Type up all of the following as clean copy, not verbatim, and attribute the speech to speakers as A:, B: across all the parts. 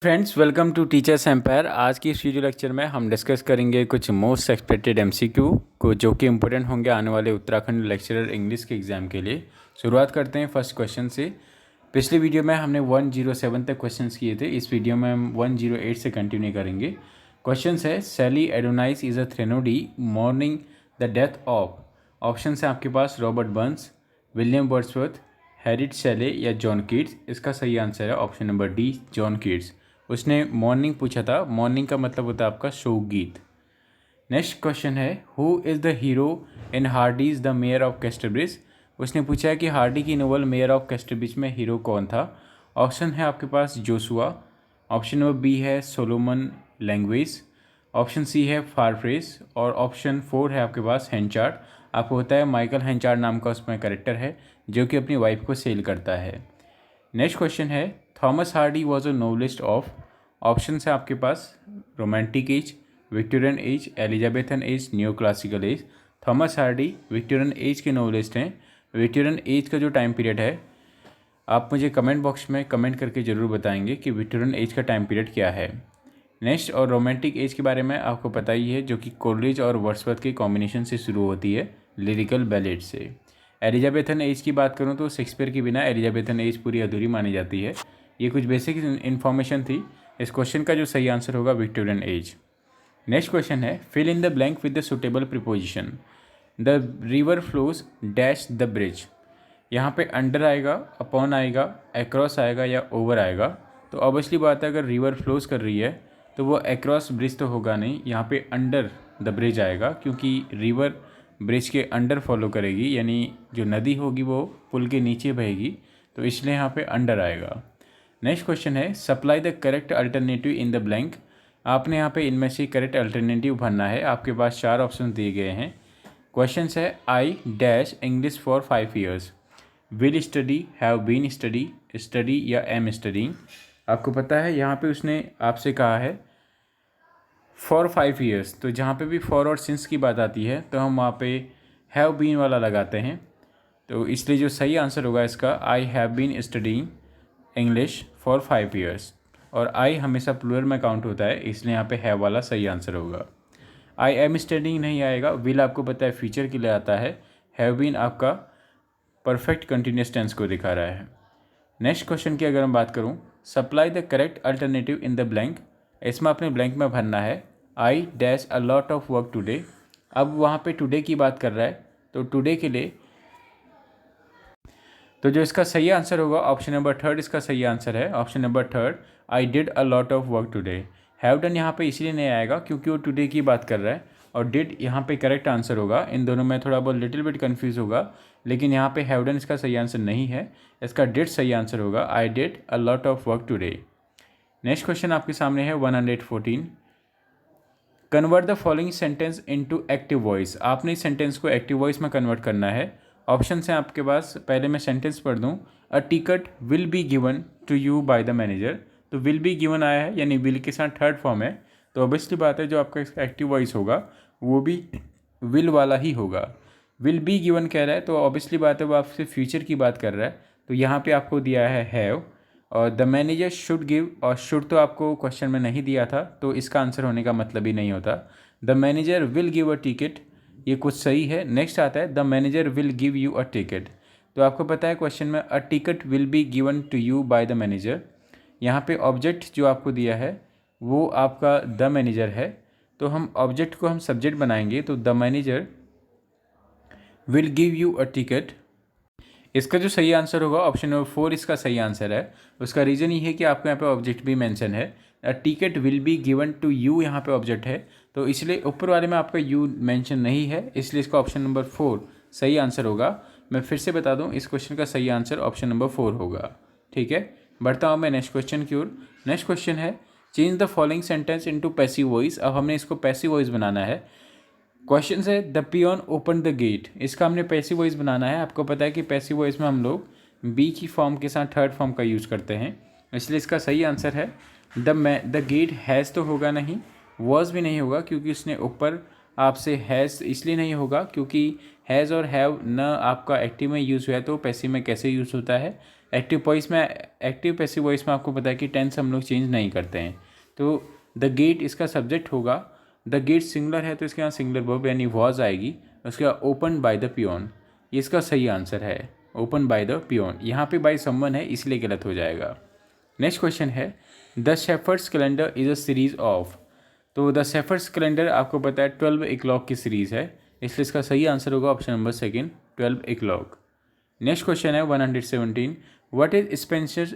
A: Friends, welcome to Teachers Empire. आज की इस वीडियो लेक्चर में हम डिस्कस करेंगे कुछ मोस्ट एक्सपेक्टेड एमसीक्यू को जो कि इम्पोर्टेंट होंगे आने वाले उत्तराखंड लेक्चरर इंग्लिश के एग्ज़ाम के लिए। शुरुआत करते हैं फर्स्ट क्वेश्चन से। पिछली वीडियो में हमने 107 तक क्वेश्चंस किए थे। इस वीडियो में हम 108 से कंटिन्यू करेंगे। क्वेश्चन है Shelley Adonais is a threnody mourning the death of. Option है आपके पास Robert Burns, William Wordsworth, Harriet Shelley या जॉन कीट्स। इसका सही आंसर है option number D, John Keats. उसने मॉर्निंग पूछा था। मॉर्निंग का मतलब होता है आपका शोक गीत। नेक्स्ट क्वेश्चन है who is the hero in Hardy's the Mayor of Casterbridge. उसने पूछा है कि हार्डी की नोवेल मेयर ऑफ कैस्टरब्रिज में हीरो कौन था। ऑप्शन है आपके पास जोशुआ, ऑप्शन नंबर बी है सोलोमन लैंग्वेज, ऑप्शन सी है फारफ्रेस और ऑप्शन 4 है आपके पास हेंचार्ड। आपको होता है माइकल हेंचार्ड नाम का उसमें करेक्टर है जो कि अपनी वाइफ को सेल करता है। नेक्स्ट क्वेश्चन है Thomas Hardy was a novelist of. Option है आपके पास romantic age, Victorian age, Elizabethan age, new classical age. Thomas Hardy Victorian age के नोवेलिस्ट हैं। विक्टोरियन एज का जो टाइम पीरियड है आप मुझे कमेंट बॉक्स में कमेंट करके ज़रूर बताएंगे कि विक्टोरियन एज का टाइम पीरियड क्या है। नेक्स्ट और रोमांटिक एज के बारे में आपको पता ही है जो कि कोलरिज और वर्ड्सवर्थ के कॉम्बिनेशन से शुरू होती है लिरिकल बैलेट से। एलिजाबेथन एज की बात करूं तो शेक्सपियर के बिना एलिजाबेथन एज पूरी अधूरी मानी जाती है। ये कुछ बेसिक इन्फॉर्मेशन थी। इस क्वेश्चन का जो सही आंसर होगा विक्टोरियन एज। नेक्स्ट क्वेश्चन है fill in the blank with the suitable preposition. The river flows dash the bridge. यहाँ पे अंडर आएगा, अपॉन आएगा, अक्रॉस आएगा या ओवर आएगा। तो ऑब्वियसली बात है अगर रिवर फ्लोज कर रही है तो वो अक्रॉस ब्रिज तो होगा नहीं, यहाँ पे अंडर द ब्रिज आएगा क्योंकि रिवर ब्रिज के अंडर फॉलो करेगी, यानी जो नदी होगी वो पुल के नीचे बहेगी, तो इसलिए यहाँ पे अंडर आएगा। नेक्स्ट क्वेश्चन है supply the correct alternative in the blank. आपने यहाँ पे इनमें से करेक्ट अल्टरनेटिव भरना है। आपके पास 4 ऑप्शन दिए गए हैं। क्वेश्चन है I dash English for 5 years. Will study, have been study, study या एम स्टडिंग। आपको पता है यहाँ पे उसने आपसे कहा है फॉर 5 ईयर्स, तो जहाँ पे भी फॉर और सिंस की बात आती है तो हम वहाँ पे हैव बीन वाला लगाते हैं। तो इसलिए जो सही आंसर होगा इसका I have been studying English for 5 years. और आई हमेशा प्लूरल में काउंट होता है, इसलिए यहाँ पे हैव वाला सही आंसर होगा। आई एम स्टडीइंग नहीं आएगा। विल आपको पता है फ्यूचर के लिए आता है। हैव बीन आपका परफेक्ट कंटिन्यूस टेंस को दिखा रहा है। नेक्स्ट क्वेश्चन की अगर हम बात करूँ supply the correct alternative in the blank. इसमें अपने ब्लैंक में भरना है I dash a lot of work today. अब वहाँ पे टुडे की बात कर रहा है तो टुडे के लिए तो जो इसका सही आंसर होगा ऑप्शन नंबर 3 इसका सही आंसर है। Option number 3 I did a lot of work today. Have done यहाँ पे इसलिए नहीं आएगा क्योंकि वो टुडे की बात कर रहा है और डिड यहाँ पे करेक्ट आंसर होगा। इन दोनों में थोड़ा बहुत लिटिल बिट कन्फ्यूज़ होगा, लेकिन यहाँ पे हैव डन इसका सही आंसर नहीं है। इसका डिड सही आंसर होगा। I did a lot of work today. Next question आपके सामने है 114। Convert the following sentence into active voice. आपने इस सेंटेंस को एक्टिव वॉइस में कन्वर्ट करना है। ऑप्शन हैं आपके पास, पहले मैं सेंटेंस पढ़ दूँ। A ticket will be given to you by the manager. तो विल बी गिवन आया है यानी विल के साथ थर्ड फॉर्म है, तो ऑब्वियसली बात है जो आपका इसका एक्टिव वॉइस होगा वो भी विल वाला ही होगा। विल बी गिवन कह रहा है तो ऑब्वियसली बात है वो आपसे फ्यूचर की बात कर रहा है, तो यहाँ पे आपको दिया है हैव। और द मैनेजर शुड गिव, और शुड तो आपको क्वेश्चन में नहीं दिया था तो इसका आंसर होने का मतलब ही नहीं होता। The manager will give a ticket, ये कुछ सही है। नेक्स्ट आता है the manager will give you a ticket. तो आपको पता है क्वेश्चन में a ticket will be given to you by the manager. यहाँ पे ऑब्जेक्ट जो आपको दिया है वो आपका द मैनेजर है, तो हम ऑब्जेक्ट को हम सब्जेक्ट बनाएंगे तो the manager will give you a ticket. इसका जो सही आंसर होगा ऑप्शन नंबर 4 इसका सही आंसर है। उसका रीज़न ये है कि आपको यहाँ पे ऑब्जेक्ट भी मेंशन है। Ticket will be given to you, यहाँ पे ऑब्जेक्ट है तो इसलिए ऊपर वाले में आपका यू मेंशन नहीं है, इसलिए इसका ऑप्शन नंबर 4 सही आंसर होगा। मैं फिर से बता दूँ इस क्वेश्चन का सही आंसर ऑप्शन नंबर 4 होगा। ठीक है, बढ़ता हूँ मैं नेक्स्ट क्वेश्चन की ओर। नेक्स्ट क्वेश्चन है change the following sentence into passive voice. अब हमने इसको पैसिव वॉइस बनाना है। क्वेश्चन है the peon open the gate. इसका हमने पैसिव वॉइस बनाना है। आपको पता है कि पैसिव वॉइस में हम लोग बी की फॉर्म के साथ थर्ड फॉर्म का यूज़ करते हैं, इसलिए इसका सही आंसर है द गेट हैज़ तो होगा नहीं, वॉज भी नहीं होगा क्योंकि उसने ऊपर आपसे हैज़ इसलिए नहीं होगा क्योंकि हैज़ और हैव न आपका एक्टिव में यूज़ हुआ है तो पैसिव में कैसे यूज़ होता है। एक्टिव पैसिव वॉइस में आपको पता है कि टेंस हम लोग चेंज नहीं करते हैं। तो द गेट इसका सब्जेक्ट होगा, द गेट सिंगुलर है तो इसके यहाँ सिंगुलर वर्ब यानी वॉज आएगी। उसके बाद ओपन बाय द पियोन, ये इसका सही आंसर है, ओपन बाय द पियोन। यहाँ पे बाय समवन है इसलिए गलत हो जाएगा। नेक्स्ट क्वेश्चन है the shepherd's calendar is a series of. तो द शेफर्ड्स कैलेंडर आपको पता है 12 o'clock की सीरीज़ है, इसलिए इसका सही आंसर होगा option number second 12 o'clock। Next question है 117 what is Spenser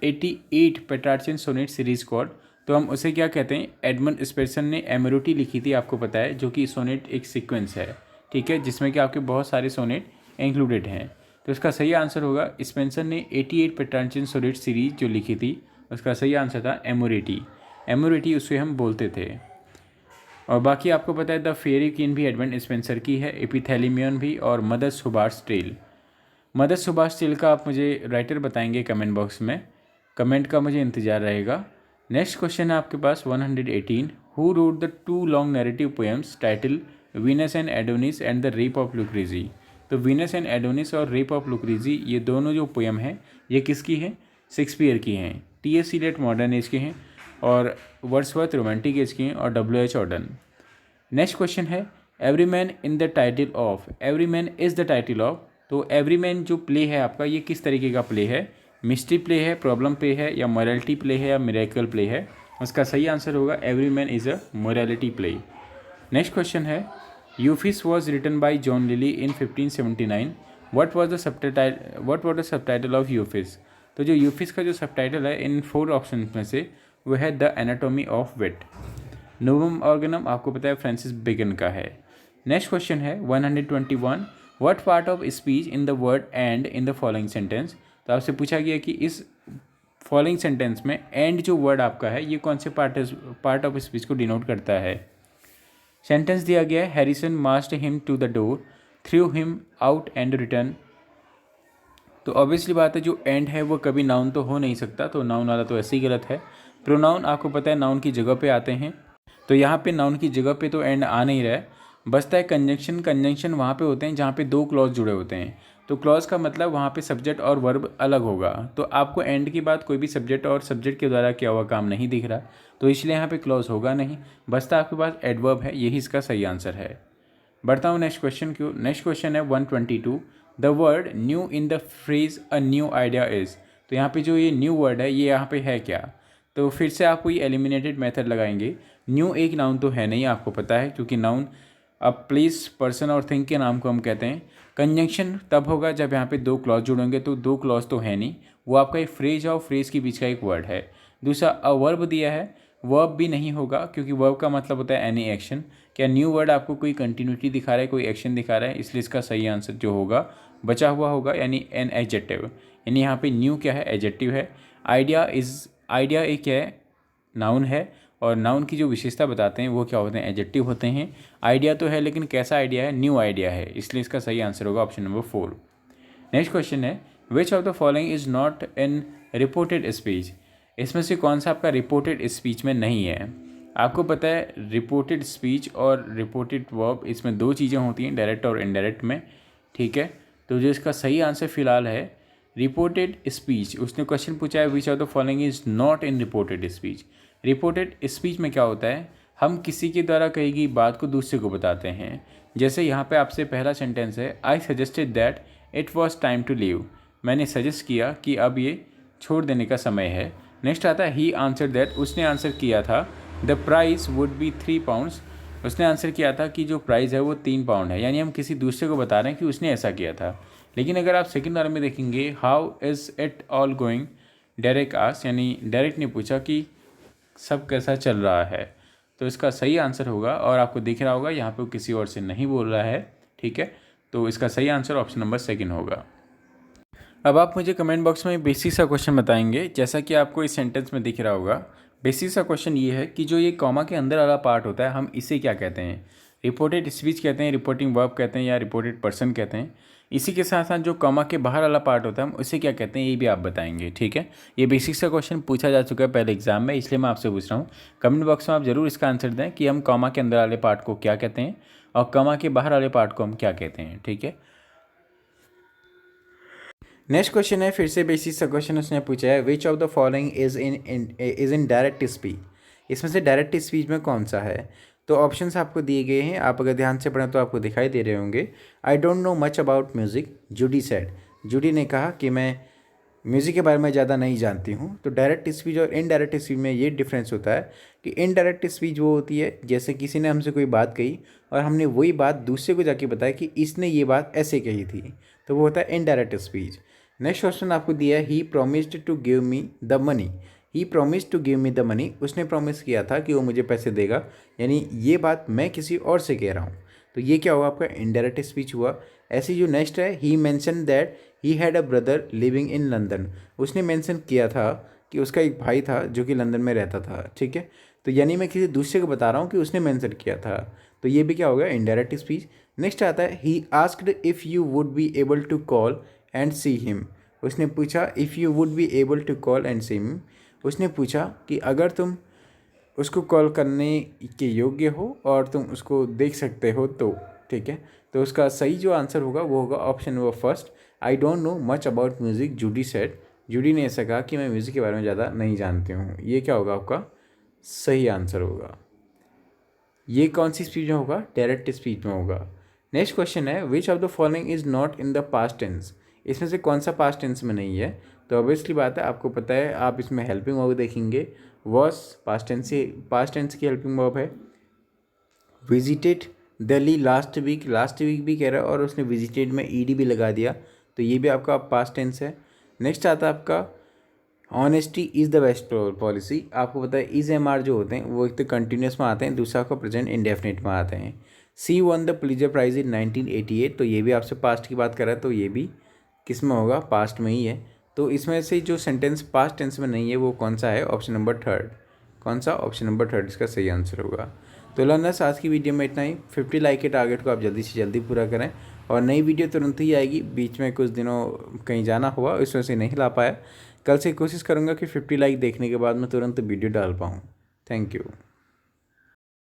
A: 88 Petrarchan sonnet series called. तो हम उसे क्या कहते हैं, एडमंड स्पेंसर ने एमोरिटी लिखी थी आपको पता है, जो कि सोनेट एक सीक्वेंस है, ठीक है, जिसमें कि आपके बहुत सारे सोनेट इंक्लूडेड हैं। तो इसका सही आंसर होगा स्पेंसर ने 88 पेट्रार्चियन सोनेट सीरीज जो लिखी थी उसका सही आंसर था एमोरिटी। एमोरिटी उसे हम बोलते थे। और बाकी आपको पता है द फेरी क्वीन भी एडमंड स्पेंसर की है, एपिथैलेमियन भी, और मदर सुभाष टेल। मदर सुभाष टेल का आप मुझे राइटर बताएंगे कमेंट बॉक्स में, कमेंट का मुझे इंतज़ार रहेगा। नेक्स्ट क्वेश्चन है आपके पास 118 who wrote the 2 long narrative poems title Venus and Adonis and the rape of Lucrece. तो वीनस एंड एडोनिस और रेप ऑफ लुक्रीजी ये दोनों जो पोएम हैं ये किसकी हैं, शेक्सपियर की हैं। T.S. Eliot मॉडर्न एज के हैं और वर्ड्सवर्थ रोमांटिक एज के हैं और W.H. ऑर्डन। नेक्स्ट क्वेश्चन है every man in the title of, every man is the title of. तो एवरी मैन जो प्ले है आपका ये किस तरीके का प्ले है, मिस्ट्री प्ले है, प्रॉब्लम प्ले है, या मोरालिटी प्ले है, या मिरेकल प्ले है। उसका सही आंसर होगा Everyman is a morality play. Next question है Euphues was written by John Lyly in 1579 what was the subtitle of Euphues. तो जो यूफिस का जो सबटाइटल है इन 4 ऑप्शन में से वो है the anatomy of wit. Novum ऑर्गेनम आपको पता है फ्रांसिस बेकन का है। नेक्स्ट क्वेश्चन है 121 what part of speech in the word and in the following sentence. तो आपसे पूछा गया कि इस फॉलोइंग सेंटेंस में एंड जो वर्ड आपका है ये कौन से पार्ट ऑफ स्पीच को डिनोट करता है। सेंटेंस दिया गया है Harrison marched him to the door threw him out and return. तो ऑब्वियसली बात है जो एंड है वो कभी नाउन तो हो नहीं सकता, तो नाउन वाला तो ऐसे ही गलत है। प्रोनाउन आपको पता है नाउन की जगह पे आते हैं, तो यहाँ पे नाउन की जगह पे तो एंड आ नहीं रहा है, बचता है कंजंक्शन। कंजंक्शन वहाँ पे होते हैं जहाँ पे 2 क्लॉज जुड़े होते हैं, तो क्लॉज का मतलब वहाँ पे सब्जेक्ट और वर्ब अलग होगा। तो आपको एंड के बाद कोई भी सब्जेक्ट और सब्जेक्ट के द्वारा किया हुआ काम नहीं दिख रहा, तो इसलिए यहाँ पे क्लॉज होगा नहीं, बचता आपके पास एडवर्ब है, यही इसका सही आंसर है। बढ़ता हूँ नेक्स्ट क्वेश्चन क्यों। नेक्स्ट क्वेश्चन है 122 the word new in the phrase a new idea is. तो यहाँ पे जो ये न्यू वर्ड है ये यहाँ पे है क्या, तो फिर से आप कोई एलिमिनेटेड मेथड लगाएंगे। न्यू एक नाउन तो है नहीं आपको पता है, क्योंकि नाउन अब प्लेस पर्सन और थिंग के नाम को हम कहते हैं। कंजंक्शन तब होगा जब यहाँ पे 2 क्लॉज जुड़ेंगे, तो 2 क्लॉज तो है नहीं, वो आपका एक फ्रेज है और फ्रेज के बीच का एक वर्ड है। दूसरा अ वर्ब दिया है, वर्ब भी नहीं होगा क्योंकि वर्ब का मतलब होता है एनी एक्शन। क्या न्यू वर्ड आपको कोई कंटिन्यूटी दिखा रहा है, कोई एक्शन दिखा रहा है, इसलिए इसका सही आंसर जो होगा बचा हुआ होगा यानी एन एडजेक्टिव। यानी यहाँ पे न्यू क्या है, एडजेक्टिव है। आइडिया एक क्या है, नाउन है, और नाउन की जो विशेषता बताते हैं वो क्या होते हैं, एडजेक्टिव होते हैं। आइडिया तो है लेकिन कैसा आइडिया है, न्यू आइडिया है, इसलिए इसका सही आंसर होगा ऑप्शन नंबर 4। नेक्स्ट क्वेश्चन है which of the following is not in reported speech. इसमें से कौन सा आपका रिपोर्टेड स्पीच में नहीं है। आपको पता है रिपोर्टेड स्पीच और रिपोर्टेड वर्ब इसमें 2 चीज़ें होती हैं, डायरेक्ट और इनडायरेक्ट में, ठीक है। तो जो इसका सही आंसर फिलहाल है रिपोर्टेड स्पीच। उसने क्वेश्चन पूछा है which of the following is not in reported speech. Reported speech में क्या होता है, हम किसी के द्वारा कही गई बात को दूसरे को बताते हैं। जैसे यहाँ पे आपसे पहला सेंटेंस है I suggested that it was time to leave. मैंने सजेस्ट किया कि अब ये छोड़ देने का समय है। नेक्स्ट आता है ही आंसर दैट, उसने आंसर किया था the price would be 3 pounds. उसने आंसर किया था कि जो प्राइस है वो 3 पाउंड है, यानी हम किसी दूसरे को बता रहे हैं कि उसने ऐसा किया था। लेकिन अगर आप सेकंड वाले में देखेंगे how is it all going, direct ask, यानी डायरेक्ट ने पूछा कि सब कैसा चल रहा है, तो इसका सही आंसर होगा, और आपको दिख रहा होगा यहाँ पे वो किसी और से नहीं बोल रहा है, ठीक है। तो इसका सही आंसर ऑप्शन नंबर 2 होगा। अब आप मुझे कमेंट बॉक्स में बेसिक सा क्वेश्चन बताएंगे, जैसा कि आपको इस सेंटेंस में दिख रहा होगा। बेसिक सा क्वेश्चन ये है कि जो ये कॉमा के अंदर वाला पार्ट होता है हम इसे क्या कहते हैं, रिपोर्टेड स्पीच कहते हैं, रिपोर्टिंग वर्ब कहते हैं, या रिपोर्टेड पर्सन कहते हैं। इसी के साथ साथ जो कॉमा के बाहर वाला पार्ट होता है हम उसे क्या कहते हैं ये भी आप बताएंगे, ठीक है। ये बेसिक सा क्वेश्चन पूछा जा चुका है पहले एग्जाम में, इसलिए मैं आपसे पूछ रहा हूँ। कमेंट बॉक्स में आप जरूर इसका आंसर दें कि हम कॉमा के अंदर वाले पार्ट को क्या कहते हैं और कॉमा के बाहर वाले पार्ट को हम क्या कहते हैं, ठीक है। नेक्स्ट क्वेश्चन है, फिर से बेसिक सा क्वेश्चन उसने पूछा है, which of the following is in direct speech. इसमें से डायरेक्ट स्पीच में कौन सा है। तो ऑप्शंस आपको दिए गए हैं, आप अगर ध्यान से पढ़ें तो आपको दिखाई दे रहे होंगे। I don't know much about music, Judy said. Judy ने कहा कि मैं म्यूज़िक के बारे में ज़्यादा नहीं जानती हूँ। तो डायरेक्ट स्पीच और इनडायरेक्ट स्पीच में ये डिफरेंस होता है कि इनडायरेक्ट स्पीच वो होती है जैसे किसी ने हमसे कोई बात कही और हमने वही बात दूसरे को जाके बताया कि इसने ये बात ऐसे कही थी, तो वो होता है इनडायरेक्ट स्पीच। नेक्स्ट क्वेश्चन आपको दिया है, he promised to give me the money. He promised to give me the money, उसने प्रॉमिस किया था कि वो मुझे पैसे देगा, यानी ये बात मैं किसी और से कह रहा हूँ, तो ये क्या हुआ आपका इनडायरेक्ट स्पीच हुआ। ऐसी जो नेक्स्ट है, he mention that he had a brother living in London. उसने मेंशन किया था कि उसका एक भाई था जो कि लंदन में रहता था, ठीक है। तो यानी मैं किसी दूसरे को बता रहा हूँ कि उसने मेंशन किया था, तो ये भी क्या होगा इनडायरेक्ट स्पीच। नेक्स्ट आता है, he asked if you would be able to call and see him. उसने पूछा if you would be able to call and see him, उसने पूछा कि अगर तुम उसको कॉल करने के योग्य हो और तुम उसको देख सकते हो तो, ठीक है। तो उसका सही जो आंसर होगा वो होगा option number first, I don't know much about music, Judy said. Judy ने ऐसा कहा कि मैं म्यूज़िक के बारे में ज़्यादा नहीं जानती हूँ। ये क्या होगा आपका सही आंसर होगा। ये कौन सी स्पीच में होगा, डायरेक्ट स्पीच में होगा। नेक्स्ट क्वेश्चन है, which of the following is not in the past tense. इसमें से कौन सा पास्ट टेंस में नहीं है। तो ऑब्वियसली बात है, आपको पता है, आप इसमें हेल्पिंग वर्ब देखेंगे, वॉस पास्ट टेंस की हेल्पिंग वर्ब है। विजिटेड दिल्ली लास्ट वीक भी कह रहा है और उसने विजिटेड में ईडी भी लगा दिया, तो ये भी आपका पास्ट टेंस है। नेक्स्ट आता है आपका, honesty is the best policy. आपको पता है इज एम आर जो होते हैं वो एक तो कंटिन्यूस में आते हैं, दूसरा को प्रेजेंट इंडेफिनिट में आते हैं। She won the Pulitzer prize in 1988, तो ये भी आपसे पास्ट की बात कर रहा है, तो ये भी किस में होगा, पास्ट में ही है। तो इसमें से जो सेंटेंस पास्ट टेंस में नहीं है वो कौन सा है, ऑप्शन नंबर थर्ड। कौन सा, ऑप्शन नंबर थर्ड इसका सही आंसर होगा। तो लर्नर्स, आज की वीडियो में इतना ही। 50 लाइक के टारगेट को आप जल्दी से जल्दी पूरा करें और नई वीडियो तुरंत ही आएगी। बीच में कुछ दिनों कहीं जाना हुआ, इस वजह से नहीं ला पाया। कल से कोशिश करूँगा कि 50 लाइक देखने के बाद मैं तुरंत वीडियो डाल पाऊँ। Thank you.